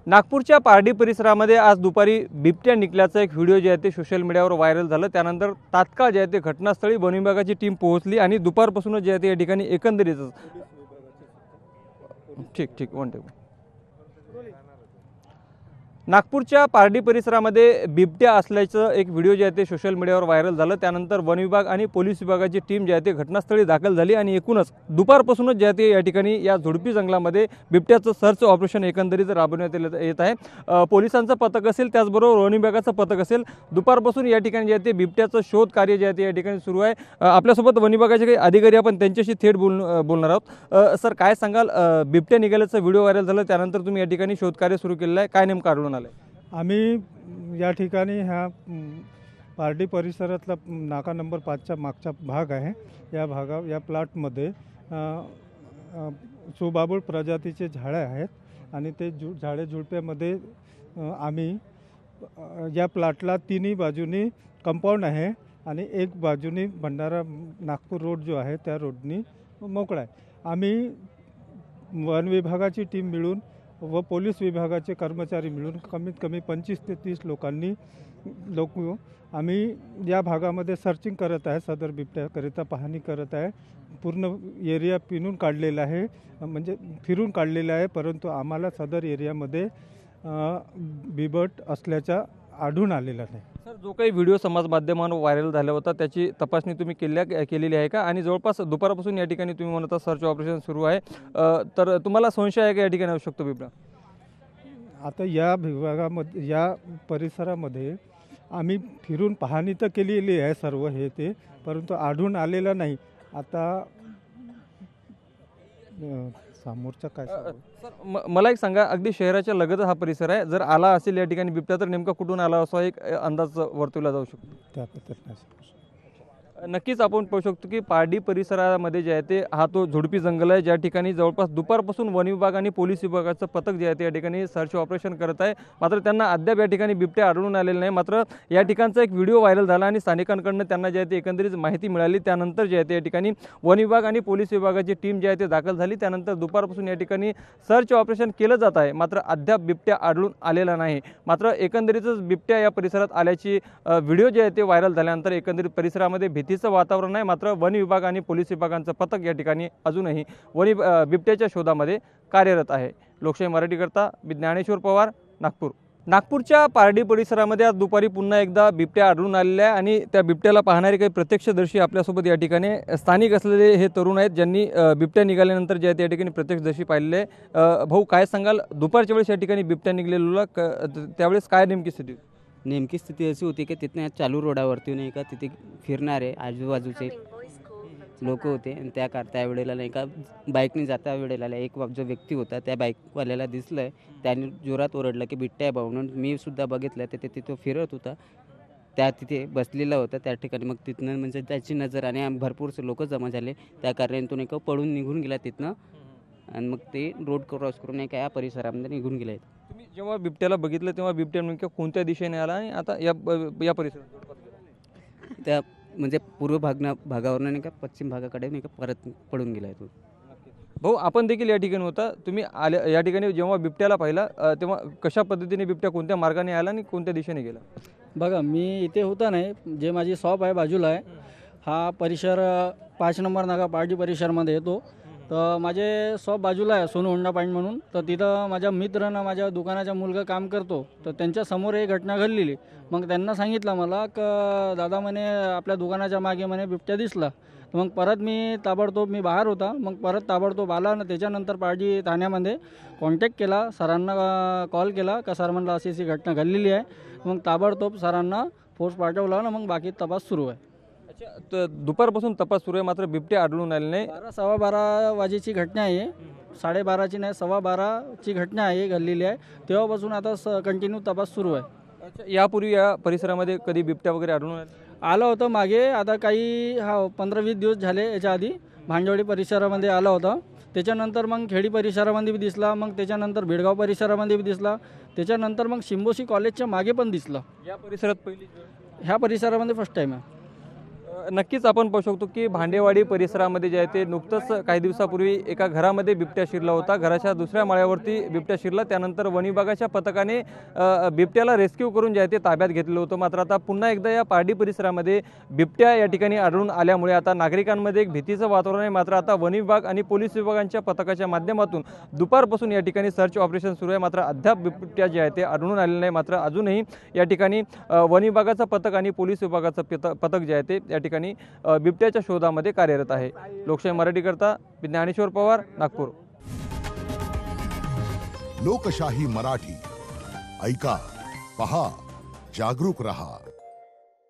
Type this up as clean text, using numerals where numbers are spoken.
नागपूरच्या पारडी परिसरामध्ये आज दुपारी बिबट्या निघल्याचा एक व्हिडिओ जे आहे ते सोशल मीडियावर व्हायरल झालं। त्यानंतर तात्काळ जे आहे ते घटनास्थळी वन विभागाची टीम पोहोचली आणि दुपारपासूनच जे आहे ते या ठिकाणी एकंदरीतच ठीक वन टेक नागपूरच्या पारडी परिसरामध्ये बिबट्या असल्याचं एक व्हिडिओ जे आहे ते सोशल मीडियावर व्हायरल झालं। त्यानंतर वन विभाग आणि पोलीस विभागाची टीम जे आहे ते घटनास्थळी दाखल झाली आणि एकूणच दुपारपासूनच जे आहे ते या ठिकाणी या झुडपी जंगलामध्ये बिबट्याचं सर्च ऑपरेशन एकंदरीत राबवण्यात येत आहे। पोलिसांचं पथक असेल, त्याचबरोबर वन विभागाचं पथक असेल, दुपारपासून या ठिकाणी जे आहे ते बिबट्याचं शोध कार्य जे आहे ते या ठिकाणी सुरू आहे। आपल्यासोबत वन विभागाचे काही अधिकारी आपण त्यांच्याशी थेट बोलणार आहोत। सर, काय सांगाल, बिबट्या निघाल्याचा व्हिडिओ व्हायरल झाला त्यानंतर तुम्ही या ठिकाणी शोध कार्य सुरू केलेलं आहे, काय नेमकं आढळून आलं? आम्ही या ठिकाणी ह्या पारडी परिसरातला नाका नंबर 5चा मागचा भाग आहे। या प्लॉटमध्ये सुबाबूळ प्रजातीचे झाडे आहेत आणि ते झाडे झुडप्यामध्ये आम्ही या प्लॉटला तिन्ही बाजूनी कंपाऊंड आहे आणि एक बाजूनी भंडारा नागपूर रोड जो आहे त्या रोडनी मोकळा आहे। आम्ही वन विभागाची टीम मिळून व पोलीस विभागाचे कर्मचारी मिळून कमीत कमी 25 ते 30 लोक आम्ही या भागामध्ये सर्चिंग करत आहे। सदर बिबट्याकरिता पाहणी करत आहे। पूर्ण एरिया पिनून काढलेला आहे, म्हणजे फिरून काढलेला आहे, परंतु आम्हाला सदर एरियामध्ये बिबट असल्याचा आढळून आलेला नाही। सर, जो काही व्हिडिओ समाज माध्यमांवर व्हायरल झाला होता त्याची तपासणी तुम्ही केलेली आहे का? आणि जवळपास दुपारपासून या ठिकाणी तुम्ही म्हणता सर्च ऑपरेशन सुरू आहे, तर तुम्हाला संशय आहे का या ठिकाणी येऊ शकतो बिबट्या? आता या विभागामध्ये या परिसरामध्ये आम्ही फिरून पाहणी तर केलेली आहे सर्व हे ते, परंतु आढळून आलेला नाही। आता समोरचा काय सर, मला एक सांगा, अगदी शहराच्या लगत हा परिसर आहे, जर आला असेल या ठिकाणी बिबट्या तर नेमका कुठून आला असा एक अंदाज वर्तवला जाऊ शकतो? त्याबद्दल नक्कीच आपण पाहू शकतो की पारडी परिसरामध्ये जे आहे ते हा तो झुडपी जंगल आहे, ज्या ठिकाणी जवळपास दुपारपासून वन विभाग आणि पोलीस विभागाचं पथक जे आहे ते या ठिकाणी सर्च ऑपरेशन करत आहे। मात्र त्यांना अद्याप या ठिकाणी बिबट्या आढळून आलेला नाही। मात्र या ठिकाणचा एक व्हिडिओ व्हायरल झाला आणि स्थानिकांकडून त्यांना जे आहे ते एकंदरीत माहिती मिळाली, त्यानंतर जे आहे ते या ठिकाणी वन विभाग आणि पोलीस विभागाची टीम जे आहे ते दाखल झाली। त्यानंतर दुपारपासून या ठिकाणी सर्च ऑपरेशन केलं जात आहे, मात्र अद्याप बिबट्या आढळून आलेला नाही। मात्र एकंदरीतच बिबट्या या परिसरात आल्याची व्हिडिओ जे आहे ते व्हायरल झाल्यानंतर एकंदरीत परिसरामध्ये भीतीचं वातावरण आहे। मात्र वन विभाग आणि पोलीस विभागांचं पथक या ठिकाणी अजूनही बिबट्याच्या शोधामध्ये कार्यरत आहे। लोकशाही मराठीकरता मी ज्ञानेश्वर पवार, नागपूर। नागपूरच्या पारडी परिसरामध्ये आज दुपारी पुन्हा एकदा बिबट्या आढळून आलेल्या आहे आणि त्या बिबट्याला पाहणारे काही प्रत्यक्षदर्शी आपल्यासोबत या ठिकाणी स्थानिक असलेले हे तरुण आहेत, ज्यांनी बिबट्या निघाल्यानंतर जे आहे त्या ठिकाणी प्रत्यक्षदर्शी पाहिलेले आहे। भाऊ, काय सांगाल, दुपारच्या वेळेस या ठिकाणी बिबट्या निघालेला त्यावेळेस काय नेमकी स्थिती? नेमकी स्थिती अशी होती की तिथनं चालू रोडावरती नाही का तिथे फिरणारे आजूबाजूचे लोक होते आणि त्यावेळेला नाही का बाईकने जाता वेळेला एक जो व्यक्ती होता त्या बाईकवाल्याला दिसलं, त्याने जोरात ओरडलं की बिबट्या आहे म्हणून। मी सुद्धा बघितलं ते तिथं फिरत होता, तिथे बसलेला होता त्या ठिकाणी। मग तिथनं म्हणजे त्याची नजर आणि भरपूरसे लोक जमा झाले, त्या कारणाने तो नाही का पळून निघून गेला तिथनं आणि मग ते रोड क्रॉस करून नाही का या परिसरामध्ये निघून गेले। तुम्ही जेव्हा बिबट्याला बघितलं तेव्हा बिबट्या नेमक्या कोणत्या दिशेने आला आणि आता या परिसरात त्या म्हणजे पूर्व भागावरून नाही का पश्चिम भागाकडे नाही का परत पळून गेला तो। भाऊ, आपण देखील या ठिकाणी होता, तुम्ही या ठिकाणी जेव्हा बिबट्याला पाहिला तेव्हा कशा पद्धतीने बिबट्या कोणत्या मार्गाने आला आणि कोणत्या दिशेने गेला? बघा, मी इथे होता नाही, जे माझी शॉप आहे बाजूला आहे, हा परिसर 5 नंबर नाका पारडी परिसरमध्ये येतो। तर माझे शॉप बाजूला आहे सोनू होंडा पॉईंट म्हणून, तर तिथं माझ्या मित्रानं माझ्या दुकानाचा मुलगा काम करतो, तर त्यांच्यासमोर एक घटना घडलेली। मग त्यांना सांगितलं मला की दादा म्हणे आपल्या दुकानाच्या मागे म्हणे बिबट्या दिसला। मग परत मी बाहेर होता, मग परत ताबडतोब आला आणि त्याच्यानंतर पारडी ठाण्यामध्ये कॉन्टॅक्ट केला, सरांना कॉल केला का सर म्हणलं अशी घटना घडलेली आहे। मग ताबडतोब सरांना फोर्स पाठवला ना, मग बाकी तपास सुरू आहे। तर दुपारपासून तपास सुरू आहे, मात्र बिबट्या आढळून आले नाही। 12:15 वाजेची घटना आहे, 12:30ची नाही 12:15ची घटना आहे घडलेली आहे। तेव्हापासून आता कंटिन्यू तपास सुरू आहे। अच्छा, यापूर्वी या परिसरामध्ये कधी बिबट्या वगैरे आढळून आलं होतं मागे, आता काही 15-20 दिवस झाले याच्या आधी भांडवडी परिसरामध्ये आला होता। त्याच्यानंतर मग खेडी परिसरामध्ये बी दिसला, मग त्याच्यानंतर बेडगाव परिसरामध्ये बी दिसला, त्याच्यानंतर मग सिम्बोशी कॉलेजच्या मागे पण दिसला। या परिसरात पहिली ह्या परिसरामध्ये फर्स्ट टाईम आहे। नक्कीच आपण पाहू शकतो की भांडेवाडी परिसरामध्ये जे आहे ते नुकतंच काही दिवसापूर्वी एका घरामध्ये बिबट्या शिरला होता. घराच्या दुसऱ्या माळ्यावरती बिबट्या शिरला. त्यानंतर वन विभागाच्या पथकाने बिबट्याला रेस्क्यू करून जे आहे ते ताब्यात घेतलेलं होतं. मात्र आता पुन्हा एकदा या पारडी परिसरामध्ये बिबट्या या ठिकाणी आढळून आल्यामुळे आता नागरिकांमध्ये एक भीतीचं वातावरण आहे. मात्र आता वन विभाग आणि पोलीस विभागांच्या पथकाच्या माध्यमातून दुपारपासून या ठिकाणी सर्च ऑपरेशन सुरू आहे. मात्र अद्याप बिबट्या जे आहे ते आढळून आलेले नाही. मात्र अजूनही या ठिकाणी वन विभागाचं पथक आणि पोलीस विभागाचं पथक जे आहे ते या ठिकाणी बिबट्याच्या शोधामध्ये कार्यरत आहे. लोकशाही मराठीकरता ज्ञानेश्वर पवार, नागपूर. लोकशाही मराठी ऐका, पहा, जागरूक रहा.